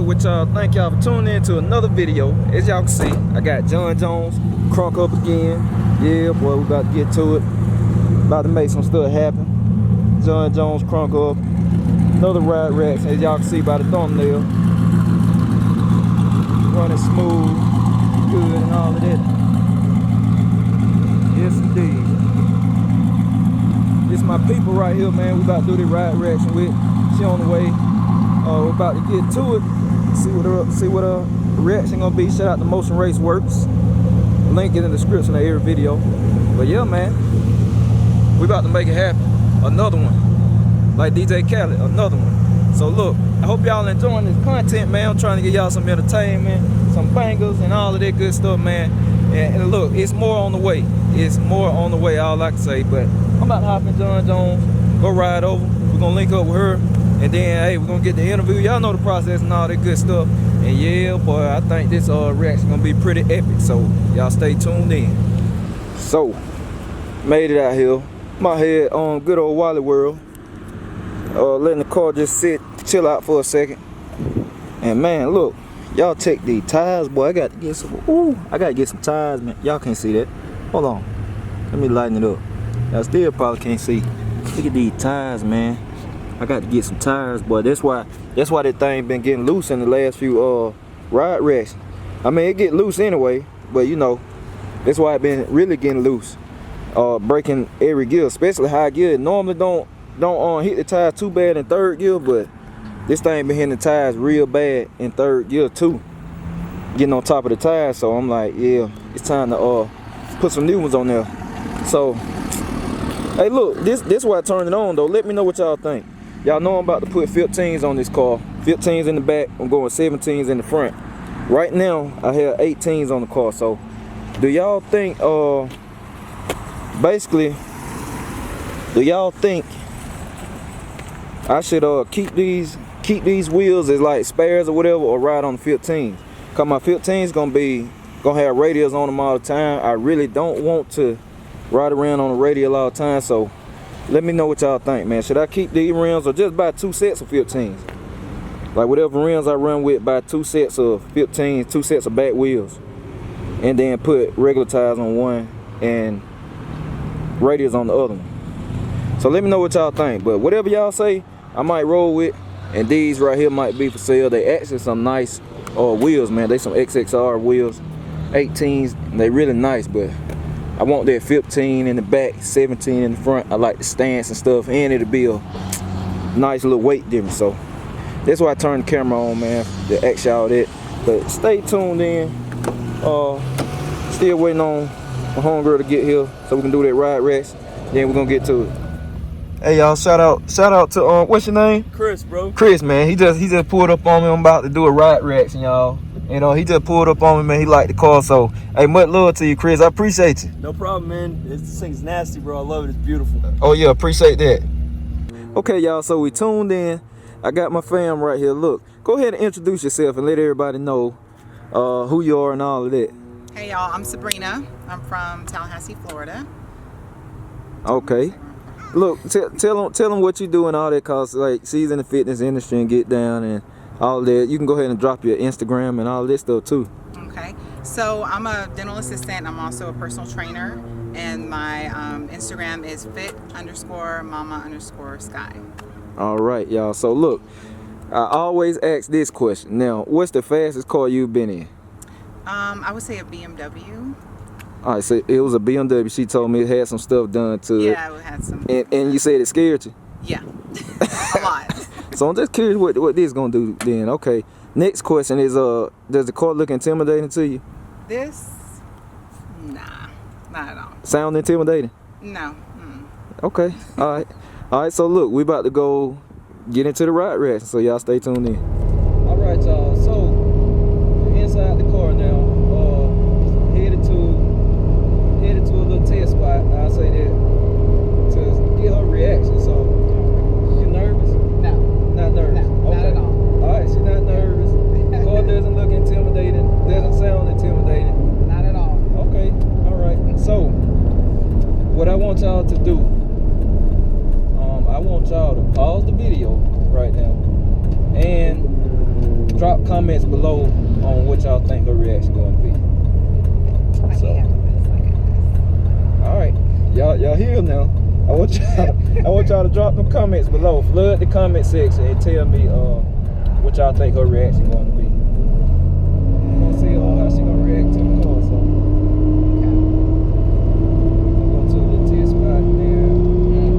with y'all. Thank y'all for tuning in to another video. As y'all can see, I got John Jones crunk up again. Yeah, boy, we about to get to it. About to make some stuff happen. John Jones crunk up. Another ride racks, as y'all can see by the thumbnail. Running smooth, good, and all of that. Yes, indeed. This my people right here, man. We about to do the ride reaction with. She on the way. We're about to get to it. See what reaction gonna be. Shout out to Motion RACEWORKS. Link in the description of every video. But yeah, man, we about to make it happen. Another one, like DJ Khaled, another one. So look, I hope y'all enjoying this content, man. I'm trying to get y'all some entertainment, some bangers, and all of that good stuff, man. And look, it's more on the way. It's more on the way. All I can say. But I'm about to hop in John Jones, go ride over. We're gonna link up with her. And then, hey, we're gonna get the interview. Y'all know the process and all that good stuff. And yeah, boy, I think this reaction gonna be pretty epic. So y'all stay tuned in. So, made it out here. My head on good old Wally World. Letting the car just sit, chill out for a second. And man, look, y'all check these tires, boy. I got to get some. Ooh, I gotta get some tires, man. Y'all can't see that. Hold on. Let me lighten it up. Y'all still probably can't see. Look at these tires, man. I got to get some tires, boy. That's why that thing been getting loose in the last few ride racks. I mean, it get loose anyway, but you know, that's why it been really getting loose. Breaking every gear, especially high gear. It normally don't hit the tires too bad in third gear, but this thing been hitting the tires real bad in third gear too. Getting on top of the tires, so I'm like, yeah, it's time to put some new ones on there. So, hey, look, this why I turned it on though. Let me know what y'all think. Y'all know I'm about to put 15s on this car. 15s in the back, I'm going 17s in the front. Right now, I have 18s on the car. So, do y'all think, basically, do y'all think I should keep these wheels as like spares or whatever, or ride on the 15s? Cause my 15s gonna have radials on them all the time. I really don't want to ride around on the radial all the time, so let me know what y'all think, man. Should I keep these rims or just buy 2 sets of 15s? Like whatever rims I run with, buy 2 sets of 15s, 2 sets of back wheels, and then put regular tires on one and radials on the other one. So let me know what y'all think. But whatever y'all say, I might roll with. And these right here might be for sale. They actually some nice wheels, man. They some XXR wheels, 18s. And they really nice, but I want that 15 in the back, 17 in the front. I like the stance and stuff, and it'll be a nice little weight difference. So that's why I turned the camera on, man, to ask y'all that. But stay tuned in. Still waiting on my homegirl to get here so we can do that ride racks. Then we're gonna get to it. Hey y'all, shout out to what's your name? Chris, bro. Chris, man. He just pulled up on me. I'm about to do a ride reaction, y'all. You know, he just pulled up on me, man. He liked the car, so hey, much love to you, Chris. I appreciate you. No problem, man. This thing's nasty, bro. I love it. It's beautiful. Oh yeah, appreciate that. Okay, y'all. So we tuned in. I got my fam right here. Look, go ahead and introduce yourself and let everybody know who you are and all of that. Hey y'all, I'm Sabrina. I'm from Tallahassee, Florida. Okay. Look, tell them what you do and all that, cause like she's in the fitness industry and get down and all that. You can go ahead and drop your Instagram and all this stuff too. Okay, so I'm a dental assistant. I'm also a personal trainer, and my Instagram is fit_mama_sky. All right, y'all. So look, I always ask this question. Now, what's the fastest car you've been in? I would say a BMW. All right, so it was a BMW. She told me it had some stuff done to it. Yeah, it had some. And you said it scared you? Yeah, a lot. So I'm just curious what this is gonna do then. Okay, next question is does the car look intimidating to you? This? Nah, not at all. Sound intimidating? No. Okay, all right. So look, we about to go get into the ride rack. So y'all stay tuned in. All right, y'all. So we're inside the car now. Headed to a little test spot. I'll say that to get her reaction. So you nervous? No. Not nervous? No, okay. Not at all. Alright, she's not nervous. The car doesn't look intimidating. Doesn't sound intimidating. Not at all. Okay, alright. So what I want y'all to do, I want y'all to pause the video right now and drop comments below on what y'all think her reaction going to be. So, all right, y'all here now. I want y'all to drop them comments below. Flood the comment section and tell me what y'all think her reaction going to be. We're gonna see how she gonna react to the car. So we're gonna go to a little test spot now.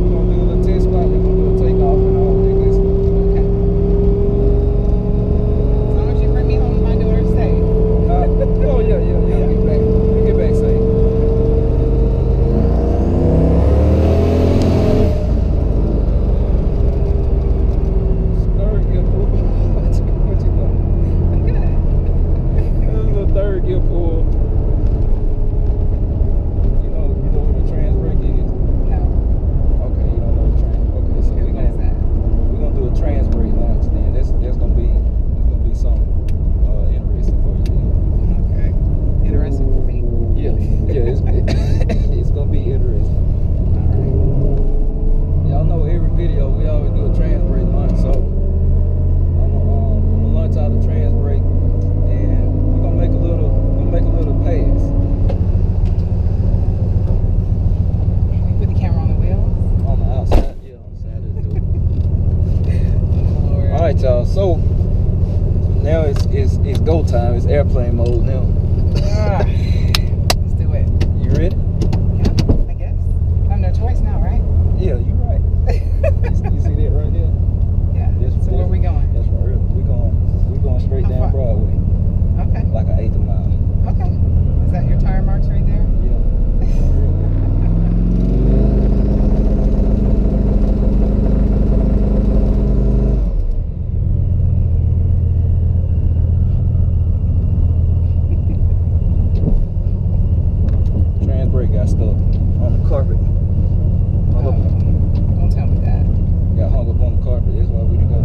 We're gonna do a little test spot. We're gonna do a takeoff and all that good stuff. Okay. As long as you bring me home to my daughter safe. Oh yeah. Get back safe. Third gear pull. You know what a trans brake is? No. Okay, you don't know the trans. Okay, so we're gonna do a trans brake launch then. That's gonna be something interesting for you then. Okay. Interesting for me. Yeah, it's gonna be interesting. Alright. Y'all know every video we always do a trans brake launch, so I'm gonna launch out the trans brake. Make a little pass. We put the camera on the wheels? On the outside, yeah, on the side of the door. All right, y'all. So now it's go time. It's airplane mode now. Let's do it. You ready? Yeah, I guess. I have no choice now, right? Yeah, you right. you see that right there? Yeah. So where are we going? That's right. We're going straight down Broadway. Okay. Like an 1/8 mile. Okay. Is that your tire marks right there? Yeah. Trans brake got stuck on the carpet. Don't tell me that. Got hung up on the carpet. That's why we didn't go.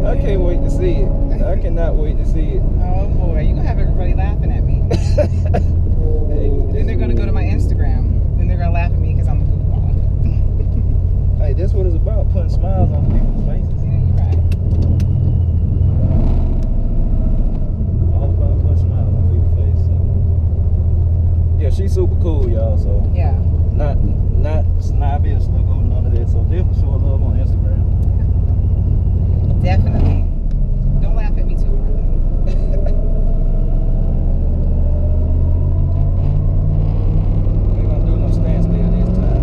I can't wait to see it. I cannot wait to see it. Oh boy, you're gonna have everybody laughing at me. Then they're gonna go to my Instagram and they're gonna laugh at me because I'm a goofball. Hey, that's what it's about, putting smiles on people's faces. Yeah, you're right. All about putting smiles on people's faces. So. Yeah, she's super cool, y'all. So yeah, not snobby or stuck over none of that. So definitely show love on Instagram. Definitely. Don't laugh at me too hard. We're gonna do no standstill this time.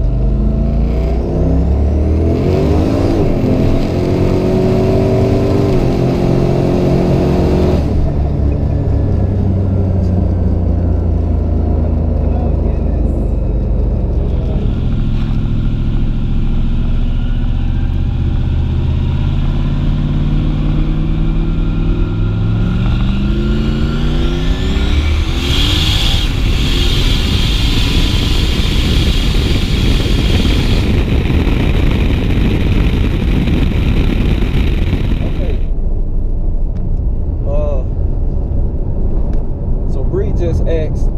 Just asked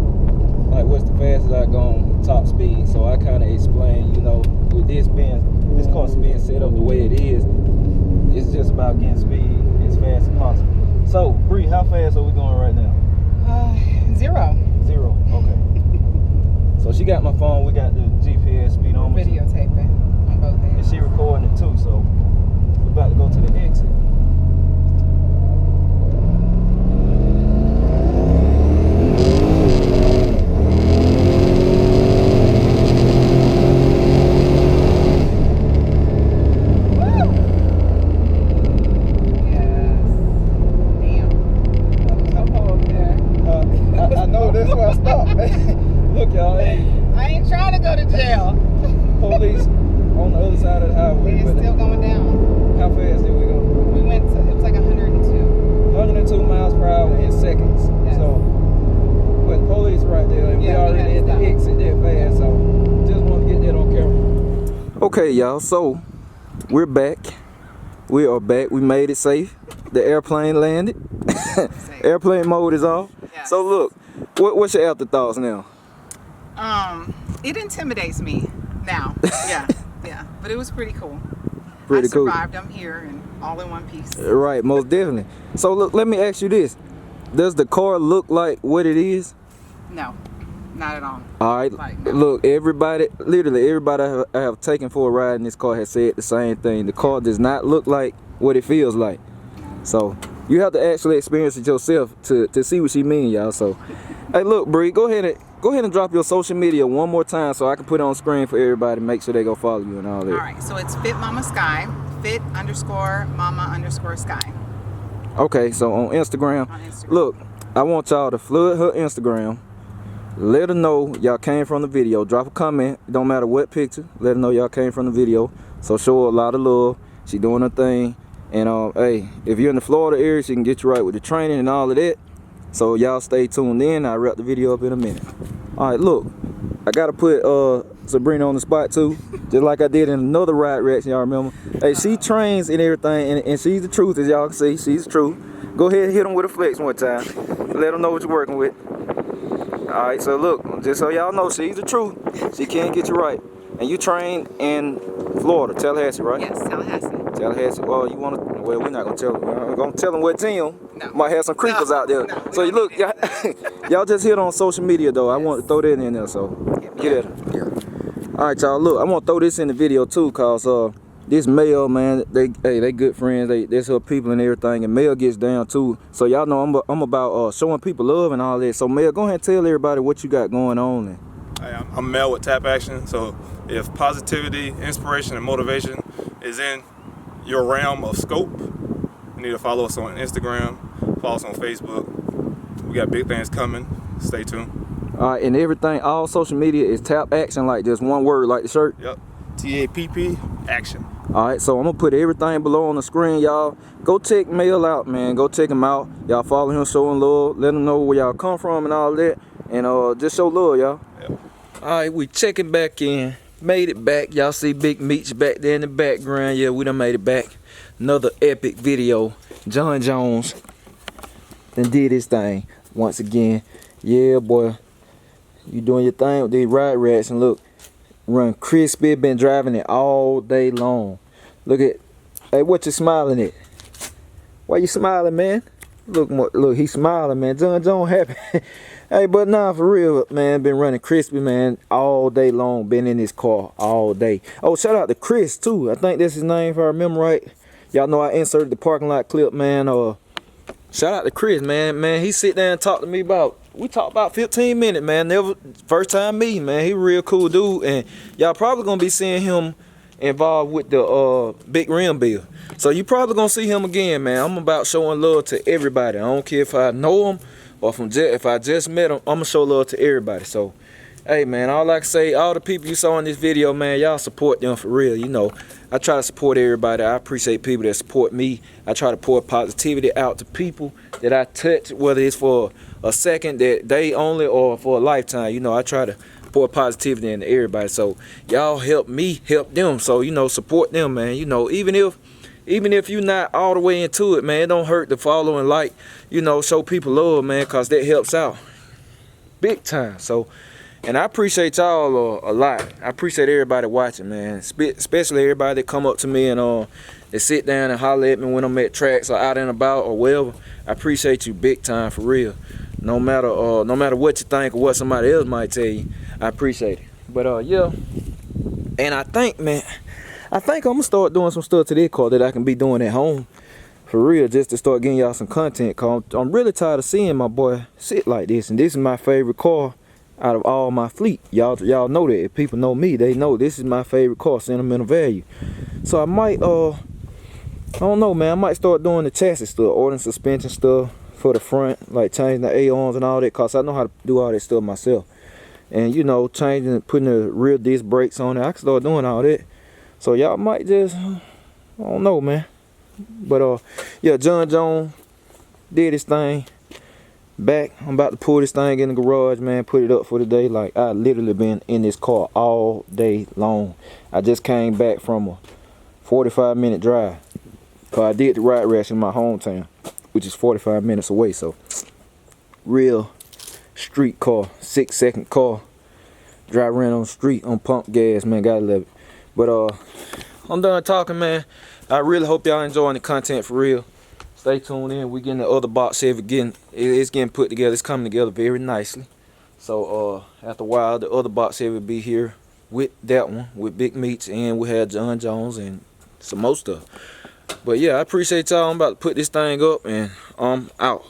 like what's the fastest I gone top speed, so I kind of explained, you know, with this car being set up the way it is, it's just about getting speed as fast as possible. So Bree, how fast are we going right now? 0. 0. Okay. So she got my phone. We got the GPS speedometer. Videotaping on both ends. And she recording it too. So we're about to go to the exit. Look, y'all, hey, I ain't trying to go to jail. police on the other side of the highway. It's but still going down. how fast did we go? We went to, it was like 102. 102 miles per hour in seconds. Yes. So, but police right there, and Yeah, we we already had at to the stop. exit that fast, so just want to get that on camera. Okay, y'all, so we're back. We are back. We made it safe. The airplane landed. Airplane mode is off. Yes. So look, what's your afterthoughts now? It intimidates me now. Yeah, yeah, but it was pretty cool. Pretty cool. I survived. I'm here and all in one piece. Right, most definitely. So look, let me ask you this. Does the car look like what it is? No, not at all. All right, Like, no. look, everybody, literally everybody I have taken for a ride in this car has said the same thing. The car does not look like what it feels like. So you have to actually experience it yourself to see what she mean, y'all. So, hey, look, Bree, go ahead and drop your social media one more time so I can put it on screen for everybody. Make sure they go follow you and all that. All right, so it's Fit Mama Sky, fit_mama_sky. Okay, so on Instagram, On Instagram. look, I want y'all to flood her Instagram. Let her know y'all came from the video. Drop a comment. It don't matter what picture. Let her know y'all came from the video. So show her a lot of love. She doing her thing. And hey, if you're in the Florida area, she can get you right with the training and all of that. So y'all stay tuned in. I'll wrap the video up in a minute. All right, look, I gotta put Sabrina on the spot too, just like I did in another ride reaction. Y'all remember? Hey, she trains and everything, and she's the truth, as y'all can see. She's the truth. Go ahead and hit them with a flex one time. Let them know what you're working with. All right, so look, just so y'all know, she's the truth. She can get you right. And you train in Florida, Tallahassee, right? Yes, Tallahassee. Tallahassee. Well, you wanna? Well, we're not gonna tell them. We're gonna tell them what team. No. Might have some creepers out there. No, we So you don't look, need y'all, y'all just hit on social media though. I want to throw that in there. So get it. Yeah. All right, y'all. Look, I want to throw this in the video too, cause this Mel, man, they good friends. That's her people and everything, and Mel gets down too. So y'all know I'm about showing people love and all that. So Mel, go ahead and tell everybody what you got going on. And Hi, I'm Mel with Tap Action. So if positivity, inspiration, and motivation is in your realm of scope, you need to follow us on Instagram, follow us on Facebook. We got big things coming. Stay tuned. all right, and everything, all social media is Tap Action, like just one word, like the shirt. Yep. TAPP Action. All right, so I'm gonna put everything below on the screen, y'all. Go check Mel out, man. Go check him out. Y'all follow him, showing love. Let him know where y'all come from and all that. And just show love, y'all. Yep. All right, we checking back in. Made it back. Y'all see Big Meech back there in the background. Yeah, we done made it back. Another epic video. John Jones done did his thing once again. Yeah, boy. You doing your thing with these ride rats, and look, run crispy. Been driving it all day long. Look at, hey, what you smiling at? Why you smiling, man? Look, he's smiling, man. John Jones happy. Hey, but nah, for real, man. Been running crispy, man, all day long. Been in this car all day. Oh, shout out to Chris too. I think that's his name, if I remember right. Y'all know I inserted the parking lot clip, man. Shout out to Chris, man. Man, he sit down and talk to me we talked about 15 minutes, man. Never, first time meeting, man. He a real cool dude, and y'all probably gonna be seeing him involved with the big rim bill. So you probably gonna see him again, man. I'm about showing love to everybody. I don't care if I know him or if I just met him. I'm gonna show love to everybody. So, hey, man, all I can say, all the people you saw in this video, man, y'all support them for real. You know, I try to support everybody. I appreciate people that support me. I try to pour positivity out to people that I touch, whether it's for a second, that day only, or for a lifetime. You know, I try to pour positivity into everybody. So y'all help me help them. So, you know, support them, man. You know, even if you're not all the way into it, man, it don't hurt to follow and like, you know, show people love, man, because that helps out big time. So, and I appreciate y'all a lot. I appreciate everybody watching, man, especially everybody that come up to me and they sit down and holler at me when I'm at tracks or out and about or wherever. I appreciate you big time, for real. No matter what you think or what somebody else might tell you, I appreciate it. But yeah, and I think, man, I'm gonna start doing some stuff to this car that I can be doing at home, for real, just to start getting y'all some content. Cause I'm really tired of seeing my boy sit like this, and this is my favorite car out of all my fleet. Y'all know that. If people know me, they know this is my favorite car, sentimental value. So I might I don't know, man, I might start doing the chassis stuff, ordering suspension stuff, for the front, like changing the A-arms and all that, cause I know how to do all that stuff myself. And you know, changing, putting the real disc brakes on it, I can start doing all that. So y'all might just, I don't know, man. But yeah, John Jones did his thing. Back, I'm about to pull this thing in the garage, man, put it up for the day. Like, I literally been in this car all day long. I just came back from a 45-minute drive. Cause I did the ride race in my hometown, which is 45 minutes away. So real street car, 6-second car. Drive around on the street on pump gas, man, gotta love it. But I'm done talking, man. I really hope y'all enjoying the content for real. Stay tuned in. We getting the other box Chevy, it's getting put together. It's coming together very nicely. So after a while, the other box Chevy will be here with that one, with Big Meats, and we have John Jones and some more stuff. But yeah, I appreciate y'all. I'm about to put this thing up, and I'm out.